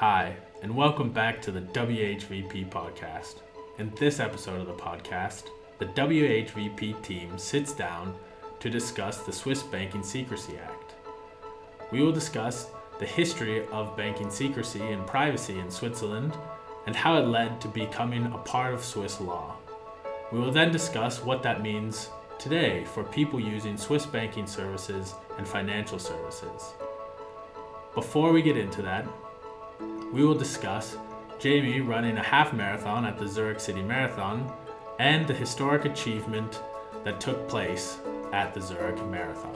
Hi, and welcome back to the WHVP podcast. In this episode of the podcast, the WHVP team sits down to discuss the Swiss Banking Secrecy Act. We will discuss the history of banking secrecy and privacy in Switzerland and how it led to becoming a part of Swiss law. We will then discuss what that means today for people using Swiss banking services and financial services. Before we get into that, we will discuss Jamie running a half marathon at the Zurich City Marathon and the historic achievement that took place at the Zurich Marathon.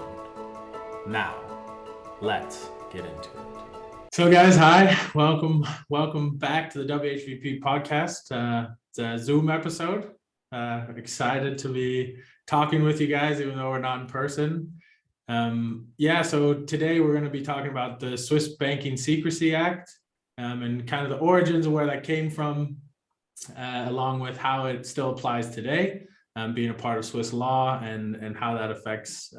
Now, let's get into it. So guys, hi, welcome back to the WHVP podcast. It's a Zoom episode. Excited to be talking with you guys, even though we're not in person. So today we're going to be talking about the Swiss Banking Secrecy Act and kind of the origins of where that came from, along with how it still applies today, being a part of Swiss law and how that affects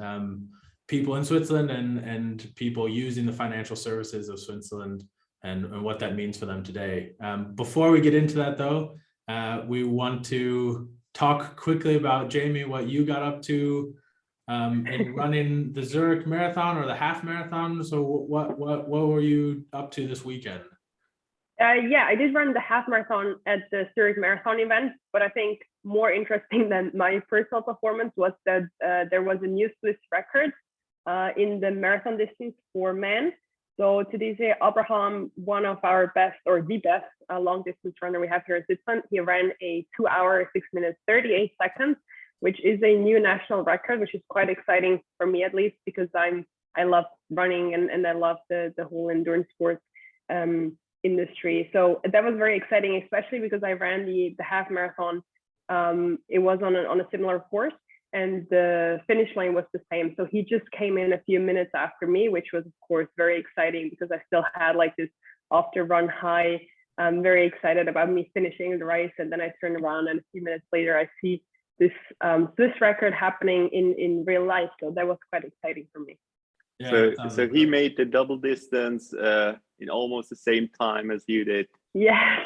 people in Switzerland and people using the financial services of Switzerland and what that means for them today. Before we get into that though, we want to talk quickly about, Jamie, what you got up to in running the Zurich Marathon or the half marathon. So what were you up to this weekend? I did run the half marathon at the Zurich Marathon event, but I think more interesting than my personal performance was that there was a new Swiss record in the marathon distance for men. So today, Abraham, one of our best or the best long distance runner we have here in Switzerland, he ran a 2 hour, 6 minutes, 38 seconds, which is a new national record, which is quite exciting for me, at least, because I love running and I love the whole endurance sport industry. So that was very exciting, especially because I ran the half marathon. It was on a similar course, and the finish line was the same. So he just came in a few minutes after me, which was of course very exciting because I still had like this after run high. I'm very excited about me finishing the race, and then I turn around and a few minutes later I see this Swiss record happening in real life. So that was quite exciting for me. Yeah, so he made the double distance in almost the same time as you did. Yes.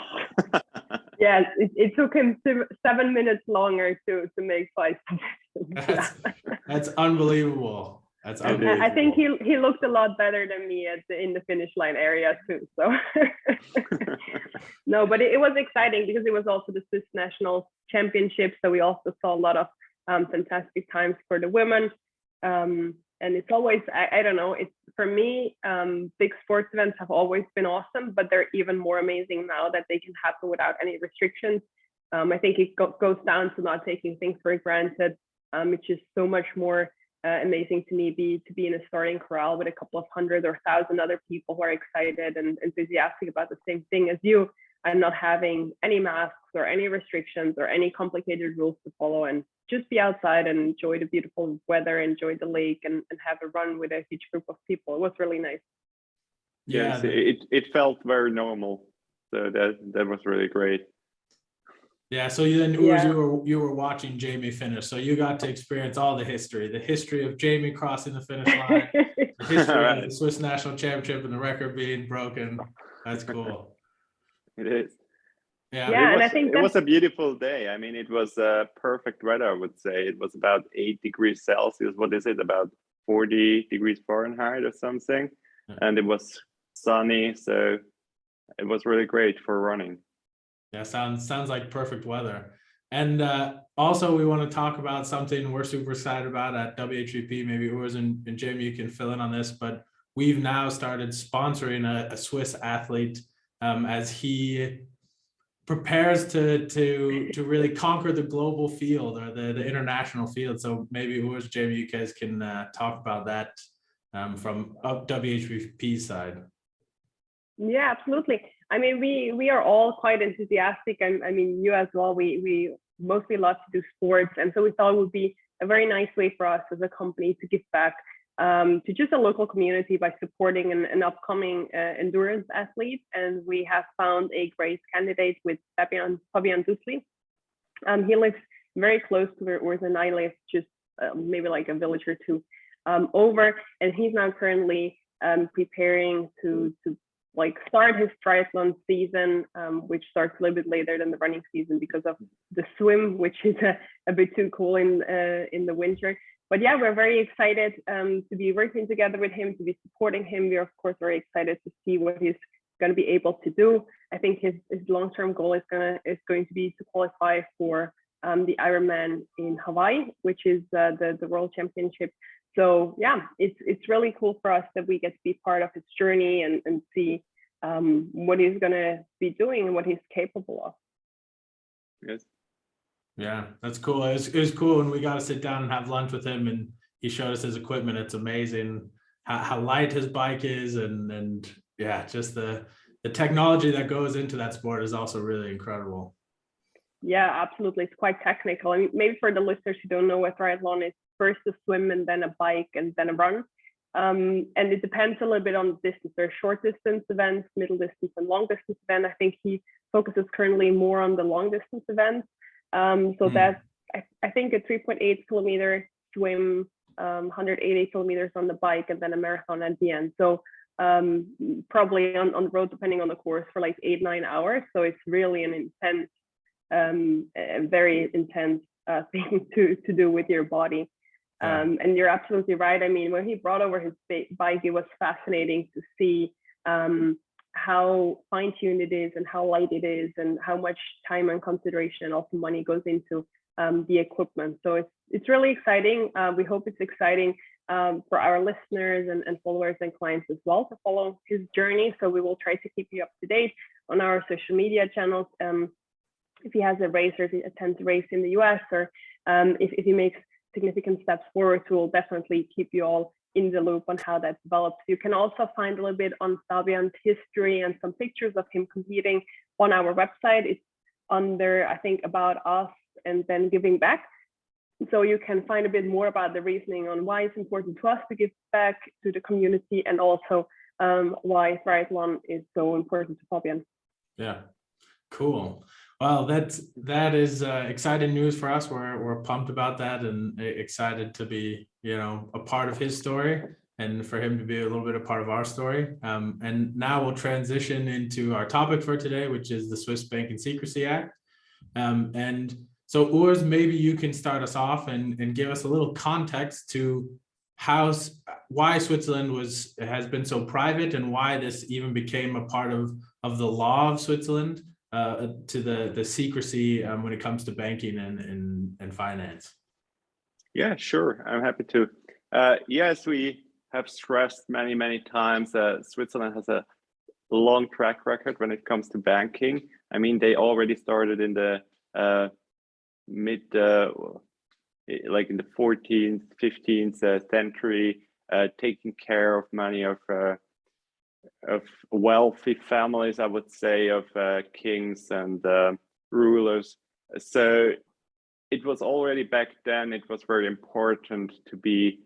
Yes, it took him 7 minutes longer to make 5 seconds. That's unbelievable. That's unbelievable. I think he looked a lot better than me in the finish line area too. So no, but it was exciting because it was also the Swiss National Championship. So we also saw a lot of fantastic times for the women. And it's always, I don't know, it's for me, big sports events have always been awesome, but they're even more amazing now that they can happen without any restrictions. I think it goes down to not taking things for granted. It's just so much more amazing to me to be in a starting corral with a couple of 100 or 1,000 other people who are excited and enthusiastic about the same thing as you, and not having any masks or any restrictions or any complicated rules to follow, and just be outside and enjoy the beautiful weather, enjoy the lake, and have a run with a huge group of people. It was really nice. Yes, it felt very normal. So that was really great. Yeah, so you were watching Jamie finish, so you got to experience all the history of Jamie crossing the finish line, the history of the Swiss National Championship and the record being broken. That's cool. It is. Yeah, and I think it was a beautiful day. I mean, it was perfect weather, I would say. It was about 8 degrees Celsius. What is it? About 40 degrees Fahrenheit or something. And it was sunny, so it was really great for running. Yeah, sounds like perfect weather. And also, we want to talk about something we're super excited about at WHVP. Maybe Urs and Jamie, you can fill in on this, but we've now started sponsoring a Swiss athlete as he prepares to really conquer the global field or the international field. So maybe Urs, Jamie, you guys can talk about that from WHVP's side. Yeah, absolutely. I mean, we are all quite enthusiastic. I mean, you as well. We mostly love to do sports, and so we thought it would be a very nice way for us as a company to give back to just a local community by supporting an upcoming endurance athlete. And we have found a great candidate with Fabian Dutli. He lives very close to where Urs and I live, just maybe like a village or two over, and he's now currently preparing to like start his triathlon season, which starts a little bit later than the running season because of the swim, which is a bit too cool in the winter. But yeah, we're very excited to be working together with him, to be supporting him. We're of course very excited to see what he's going to be able to do. I think his long-term goal is going to be to qualify for the Ironman in Hawaii, which is the World Championship. So yeah, it's really cool for us that we get to be part of his journey and see what he's going to be doing and what he's capable of. Yes. Yeah, that's cool. It was cool when we got to sit down and have lunch with him, and he showed us his equipment. It's amazing how light his bike is, and yeah, just the technology that goes into that sport is also really incredible. Yeah, absolutely. It's quite technical. I mean, maybe for the listeners who don't know what triathlon is, first a swim and then a bike and then a run. And it depends a little bit on the distance. There are short distance events, middle distance, and long distance events. I think he focuses currently more on the long distance events. That's, I think, a 3.8 kilometer swim, 180 kilometers on the bike, and then a marathon at the end. So probably on the road, depending on the course, for like 8-9 hours. So it's really an intense, a very intense thing to do with your body. And you're absolutely right. I mean, when he brought over his bike, it was fascinating to see how fine-tuned it is and how light it is and how much time and consideration and also money goes into the equipment. So it's really exciting. We hope it's exciting for our listeners and followers and clients as well to follow his journey. So we will try to keep you up to date on our social media channels. If he has a race or if he attends a race in the US, or if he makes significant steps forward, we will definitely keep you all in the loop on how that develops. You can also find a little bit on Fabian's history and some pictures of him competing on our website. It's under, I think, About Us and then Giving Back. So you can find a bit more about the reasoning on why it's important to us to give back to the community, and also why triathlon is so important to Fabian. Yeah, cool. Well, that is exciting news for us. We're pumped about that and excited to be, a part of his story and for him to be a little bit a part of our story. And now we'll transition into our topic for today, which is the Swiss Bank Secrecy Act. And so Urs, maybe you can start us off and give us a little context to why Switzerland has been so private and why this even became a part of the law of Switzerland. To the secrecy when it comes to banking and finance. Yeah, sure. I'm happy to. Yes, we have stressed many times Switzerland has a long track record when it comes to banking. I mean, they already started in the like in the 14th, 15th century, taking care of many of wealthy families, I would say, of kings and rulers. So it was already back then, it was very important to be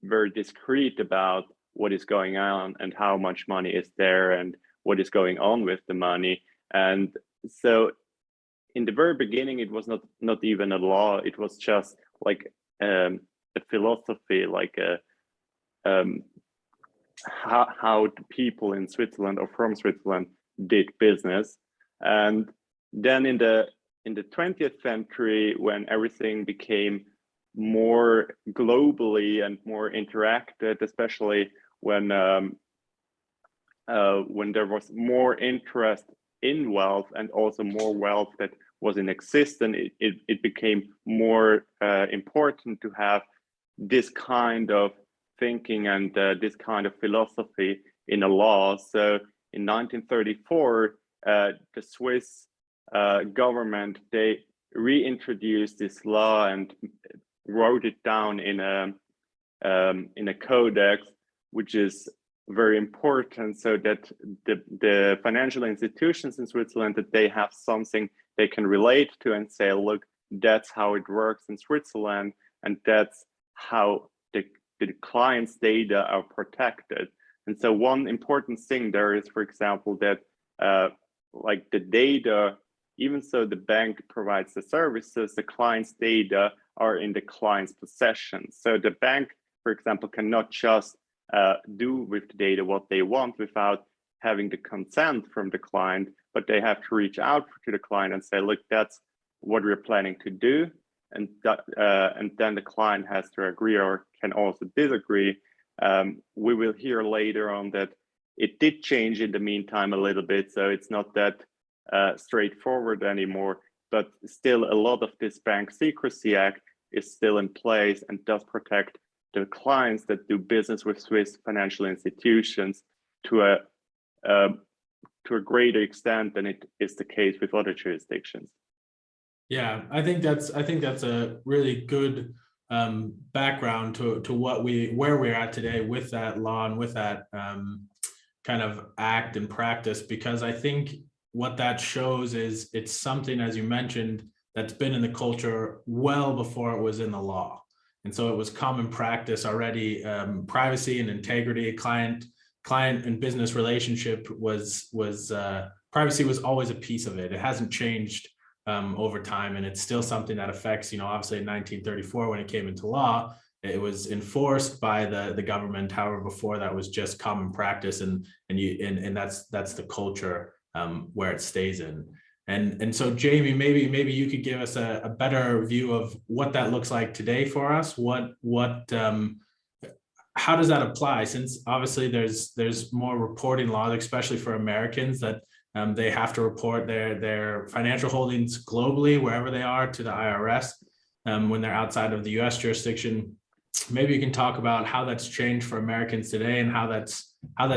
very discreet about what is going on and how much money is there and what is going on with the money. And so in the very beginning, it was not even a law. It was just like a philosophy, like how the people in Switzerland or from Switzerland did business. And then in the 20th century, when everything became more globally and more interacted, especially when there was more interest in wealth and also more wealth that was in existence, it became more important to have this kind of thinking and this kind of philosophy in a law. So in 1934, the Swiss government, they reintroduced this law and wrote it down in a codex, which is very important, so that the financial institutions in Switzerland, that they have something they can relate to and say, look, that's how it works in Switzerland, and that's how the client's data are protected. And so one important thing there is, for example, that like the data, even so the bank provides the services, the client's data are in the client's possession. So the bank, for example, cannot just do with the data what they want without having the consent from the client, but they have to reach out to the client and say, look, that's what we're planning to do. And then the client has to agree or can also disagree. We will hear later on that it did change in the meantime a little bit, so it's not that straightforward anymore, but still a lot of this Bank Secrecy Act is still in place and does protect the clients that do business with Swiss financial institutions to a greater extent than it is the case with other jurisdictions. Yeah, I think that's a really good background to where we're at today with that law and with that kind of act and practice, because I think what that shows is it's something, as you mentioned, that's been in the culture well before it was in the law. And so it was common practice already. Privacy and integrity, client and business relationship was privacy was always a piece of it. It hasn't changed over time, and it's still something that affects, obviously in 1934 when it came into law, it was enforced by the government. However, before that was just common practice, and that's the culture where it stays in. And so, Jamie, maybe you could give us a better view of what that looks like today for us. How does that apply? Since obviously there's more reporting laws, especially for Americans, that they have to report their financial holdings globally, wherever they are, to the IRS when they're outside of the U.S. jurisdiction. Maybe you can talk about how that's changed for Americans today and how that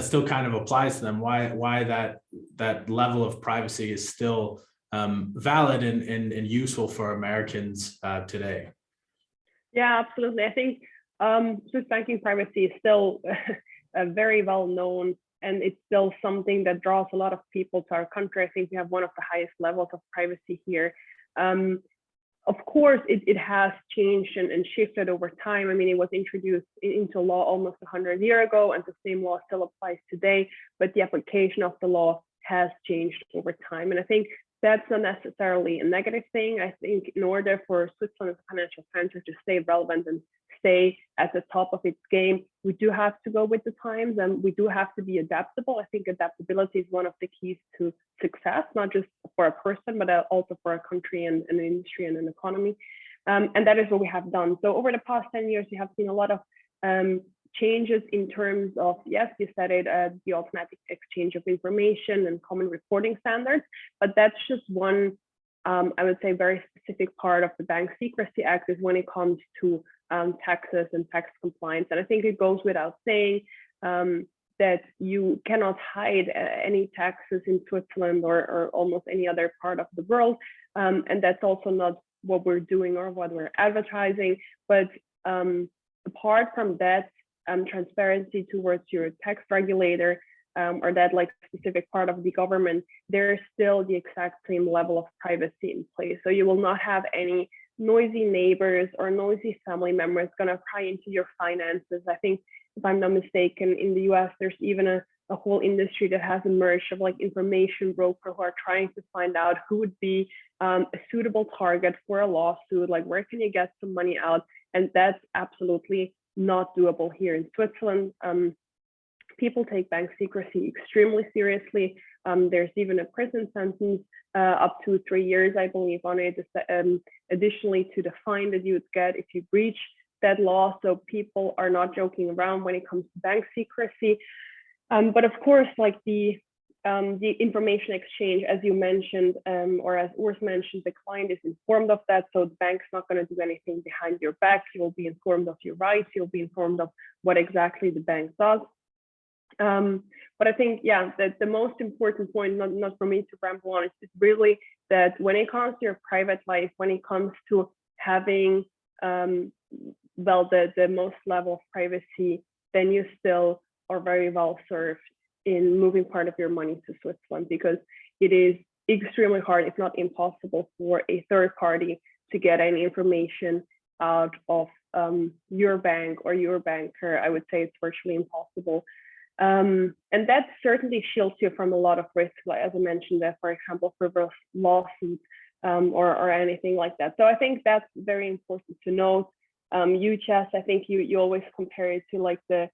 still kind of applies to them. Why that level of privacy is still valid and useful for Americans today. Yeah, absolutely. I think Swiss banking privacy is still very well known, and it's still something that draws a lot of people to our country. I think we have one of the highest levels of privacy here. Of course, it has changed and shifted over time. I mean, it was introduced into law almost 100 years ago, and the same law still applies today, but the application of the law has changed over time. And I think that's not necessarily a negative thing. I think in order for Switzerland as a financial center to stay relevant and stay at the top of its game, we do have to go with the times, and we do have to be adaptable. I think adaptability is one of the keys to success, not just for a person, but also for a country and an industry and an economy. And that is what we have done. So over the past 10 years, we have seen a lot of changes in terms of, yes, you said it, the automatic exchange of information and common reporting standards, but that's just one, I would say, very specific part of the Bank Secrecy Act is when it comes to taxes and tax compliance. And I think it goes without saying that you cannot hide any taxes in Switzerland or almost any other part of the world. And that's also not what we're doing or what we're advertising. But apart from that, transparency towards your tax regulator or that like specific part of the government, there's still the exact same level of privacy in place. So you will not have any noisy neighbors or noisy family members going to pry into your finances. I think, if I'm not mistaken, in the US, there's even a whole industry that has emerged of like information broker who are trying to find out who would be a suitable target for a lawsuit, like where can you get some money out? And that's absolutely not doable here in Switzerland. People take bank secrecy extremely seriously. There's even a prison sentence up to 3 years, I believe, on it, additionally to the fine that you would get if you breach that law. So people are not joking around when it comes to bank secrecy. But of course, like the information exchange, as you mentioned, or as Urs mentioned, the client is informed of that. So the bank's not going to do anything behind your back. You'll be informed of your rights. You'll be informed of what exactly the bank does. But I think, yeah, that the most important point, not for me to ramble on, is really that when it comes to your private life, when it comes to having, well, the most level of privacy, then you still are very well served in moving part of your money to Switzerland, because it is extremely hard, if not impossible, for a third party to get any information out of your bank or your banker. I would say it's virtually impossible. And that certainly shields you from a lot of risk, like as I mentioned, for example, frivolous lawsuits or anything like that. So I think that's very important to note. UHS, I think you always compare it to like the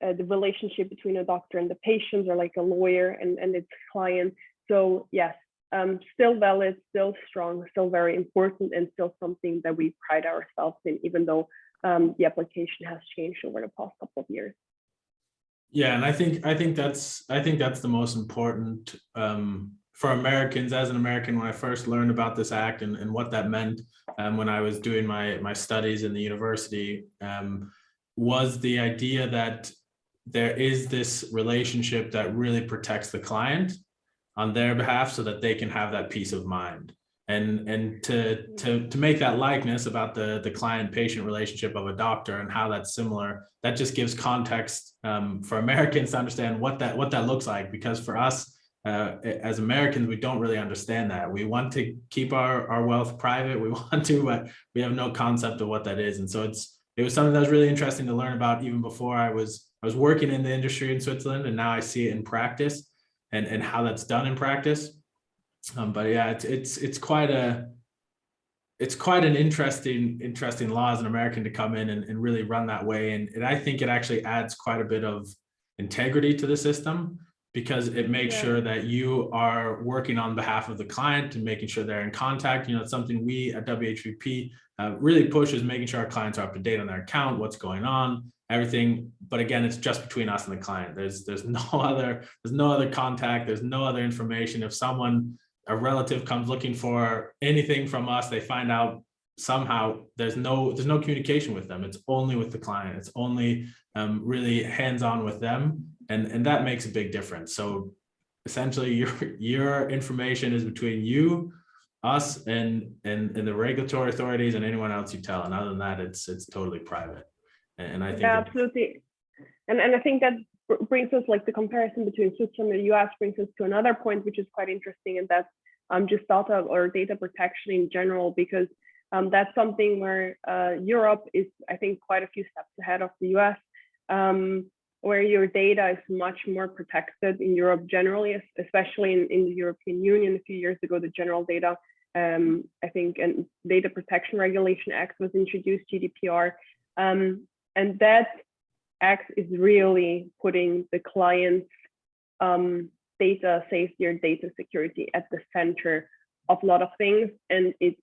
the relationship between a doctor and the patients, or like a lawyer and its client. So yes, still valid, still strong, still very important, and still something that we pride ourselves in, even though the application has changed over the past couple of years. Yeah, and I think that's the most important for Americans. As an American, when I first learned about this act and what that meant, when I was doing my studies in the university, was the idea that there is this relationship that really protects the client on their behalf, so that they can have that peace of mind. And to make that likeness about the client-patient relationship of a doctor and how that's similar, that just gives context for Americans to understand what that looks like. Because for us as Americans, we don't really understand that. We want to keep our wealth private. We want to, but we have no concept of what that is. And so it was something that was really interesting to learn about even before I was working in the industry in Switzerland, and now I see it in practice and how that's done in practice. But yeah, it's quite an interesting law as an American to come in and really run that way. And I think it actually adds quite a bit of integrity to the system, because it makes sure that you are working on behalf of the client and making sure they're in contact. It's something we at WHVP really push, is making sure our clients are up to date on their account, what's going on, everything. But again, it's just between us and the client. There's no other contact. There's no other information. If a relative comes looking for anything from us, they find out somehow, there's no communication with them. It's only with the client. It's only really hands-on with them. And that makes a big difference. So essentially your information is between you, us, and the regulatory authorities and anyone else you tell. And other than that, it's totally private. And I think absolutely. And I think that brings us, like, the comparison between Switzerland and the US brings us to another point, which is quite interesting, and that's just data protection in general, because that's something where Europe is, I think, quite a few steps ahead of the US, where your data is much more protected in Europe generally, especially in the European Union. A few years ago, the General Data, I think, and Data Protection Regulation Act was introduced, GDPR, and that act is really putting the client's data safety or data security at the center of a lot of things, and it's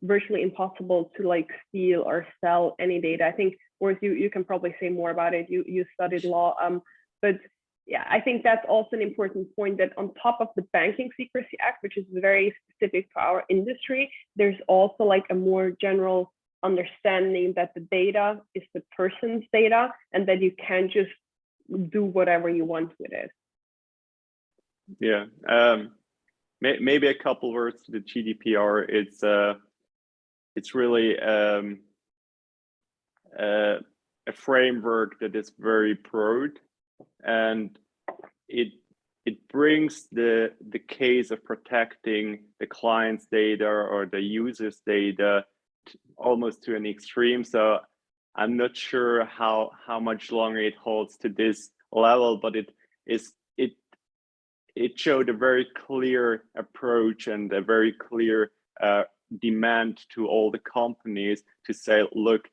virtually impossible to, like, steal or sell any data. I think, Boris, you can probably say more about it. You studied law, but yeah, I think that's also an important point, that on top of the Banking Secrecy Act, which is very specific to our industry, there's also, like, a more general understanding that the data is the person's data, and that you can't just do whatever you want with it. Yeah, maybe a couple words to the GDPR. It's really a framework that is very broad, and it brings the case of protecting the client's data or the user's data almost to an extreme. So I'm not sure how much longer it holds to this level, but it showed a very clear approach and a very clear demand to all the companies to say, look,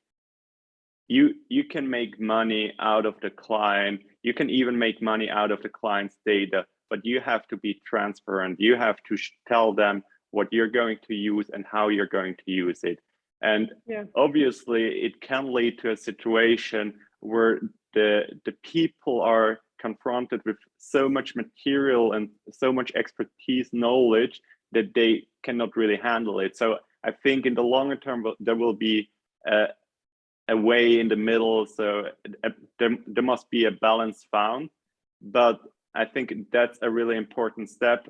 you can make money out of the client. You can even make money out of the client's data, but you have to be transparent. You have to tell them what you're going to use and how you're going to use it. And obviously, it can lead to a situation where the people are confronted with so much material and so much expertise, knowledge, that they cannot really handle it. So I think in the longer term, there will be a way in the middle. So there must be a balance found. But I think that's a really important step,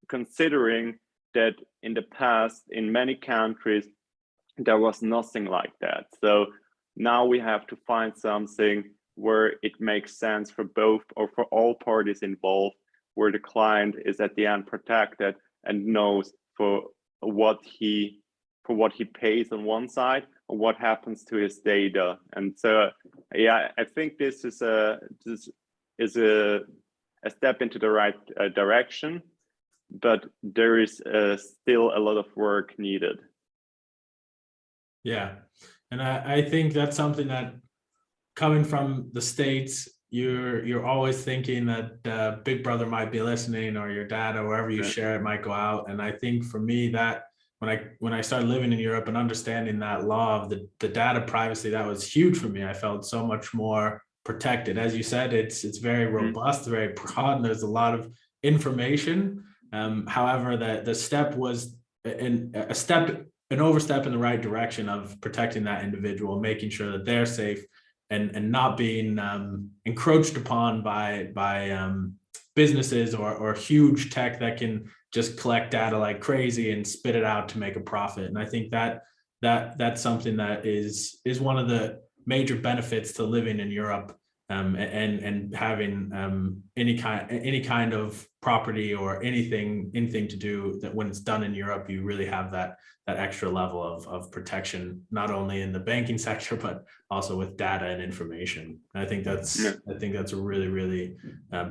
considering that in the past, in many countries, there was nothing like that. So now we have to find something where it makes sense for both or for all parties involved, where the client is at the end protected and knows for what he pays on one side or what happens to his data. And so, yeah, I think this is a step into the right direction, but there is still a lot of work needed. Yeah, and I think that's something that, coming from the States, you're always thinking that Big Brother might be listening, or your dad, or wherever you share it might go out. And I think for me, that when I started living in Europe and understanding that law of the data privacy, that was huge for me. I felt so much more protected. As you said, it's very robust, very broad, and there's a lot of information. However, the step was an overstep in the right direction of protecting that individual, making sure that they're safe, and not being encroached upon by businesses or huge tech that can just collect data like crazy and spit it out to make a profit. And I think that's something that is one of the major benefits to living in Europe, and having any kind of property or anything to do, that when it's done in Europe, you really have that extra level of protection, not only in the banking sector, but also with data and information. And I think that's a really, really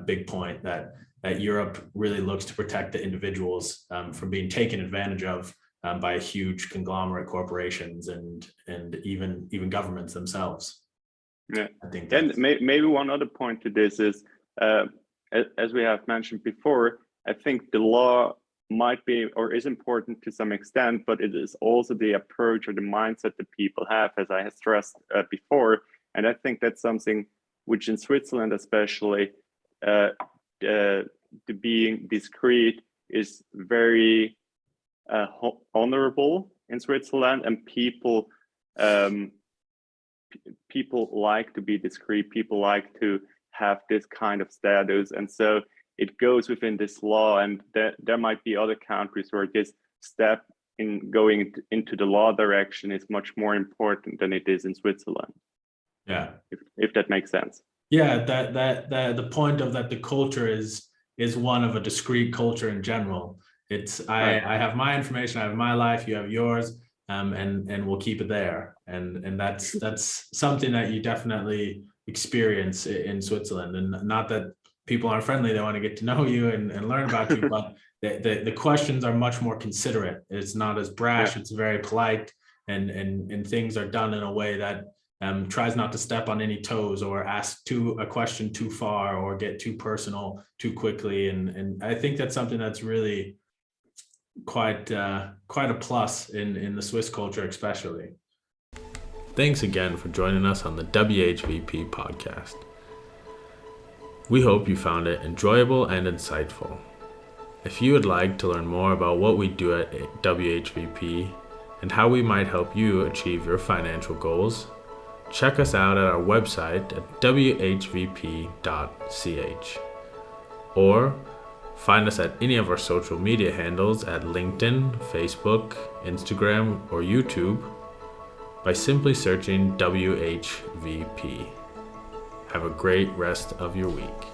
big point, that Europe really looks to protect the individuals from being taken advantage of by huge conglomerate corporations and even governments themselves. Yeah, I think and maybe one other point to this is, as we have mentioned before, I think the law might be or is important to some extent, but it is also the approach or the mindset that people have, as I have stressed before. And I think that's something which in Switzerland especially, the being discreet is very honorable in Switzerland, and people like to be discreet. People like to have this kind of status, and so it goes within this law. And there might be other countries where this step in going into the law direction is much more important than it is in Switzerland. Yeah, if that makes sense. Yeah, that the point of that the culture is one of a discrete culture in general. It's I have my information, I have my life, you have yours, and we'll keep it there. And that's something that you definitely experience in Switzerland. And not that people aren't friendly, they want to get to know you and learn about you, but the questions are much more considerate. It's not as brash, it's very polite, and things are done in a way that tries not to step on any toes or ask a question too far or get too personal too quickly. And I think that's something that's really quite a plus in the Swiss culture, especially. Thanks again for joining us on the WHVP podcast. We hope you found it enjoyable and insightful. If you would like to learn more about what we do at WHVP and how we might help you achieve your financial goals, check us out at our website at whvp.ch, or find us at any of our social media handles at LinkedIn, Facebook, Instagram, or YouTube by simply searching WHVP. Have a great rest of your week.